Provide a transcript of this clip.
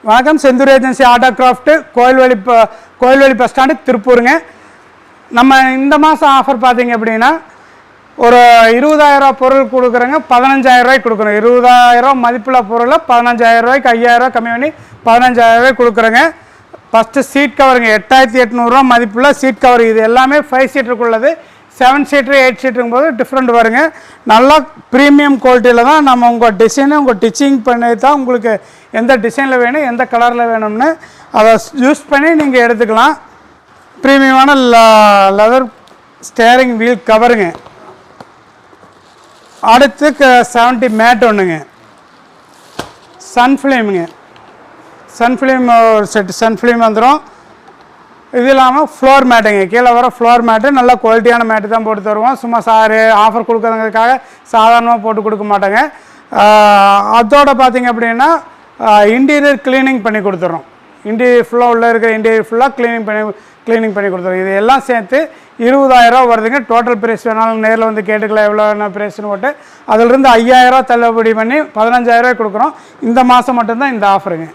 வணக்கம். Senthur agency auto craft, Kovilveli bus stand, திருப்பூருங்க. நம்ம இந்த மாதம் ஆஃபர் பார்த்தீங்க அப்படின்னா ஒரு 20,000 பொருள் கொடுக்குறோங்க. 15,000 ரூபாய்க்கு கொடுக்குறோம். 20,000 மதிப்புள்ள பொருளை 15,000 ரூபாய்க்கு 5,000 கம்மி பண்ணி 15,000 ரூபாய்க்கு கொடுக்குறோங்க. First seat கவருங்க. 8,800 மதிப்புள்ள சீட் கவர். இது எல்லாமே 5 சீட்டருக்குள்ளது. 7 சீட்ரு 8 சீட்டுங்கும் போது டிஃப்ரெண்ட் வருங்க. நல்லா ப்ரீமியம் குவாலிட்டியில் தான் நம்ம உங்கள் டிசைனை டிச்சிங் பண்ணி தான் உங்களுக்கு எந்த டிசைனில் வேணும், எந்த கலரில் வேணும்னு அதை யூஸ் பண்ணி நீங்கள் எடுத்துக்கலாம். ப்ரீமியமான லெதர் ஸ்டேரிங் வீல் கவருங்க. அடுத்து 70 மேட் ஒன்றுங்க. சன்ஃப்ளேமுங்க. சன்ஃப்ளேம் ஒரு செட்டு சன்ஃப்ளேம் வந்துடும். இது இல்லாமல் ஃப்ளோர் மேட்டுங்க. கீழே வர ஃப்ளோர் மேட்டு நல்ல குவாலிட்டியான மேட்டு தான் போட்டு தருவோம். சும்மா ஆஃபர் கொடுக்குறதுக்காக சாதாரணமாக போட்டு கொடுக்க மாட்டோங்க. அதோட பார்த்திங்க அப்படின்னா இன்டீரியர் க்ளீனிங் பண்ணி கொடுத்துட்றோம். இன்டீரியர் ஃபுல்லாக உள்ளே இருக்கிற இன்டீரியர் ஃபுல்லாக க்ளீனிங் பண்ணி கொடுத்துறோம். இது எல்லாம் சேர்த்து 20,000 வருதுங்க. டோட்டல் ப்ரைஸ் வேணாலும் நேரில் வந்து கேட்டுக்கலாம் எவ்வளோ என்ன ப்ரைஸ்னு போட்டு. அதிலிருந்து 5,000 தள்ளுபடி பண்ணி 15,000 கொடுக்குறோம். இந்த மாதம் மட்டும்தான் இந்த ஆஃபருங்க.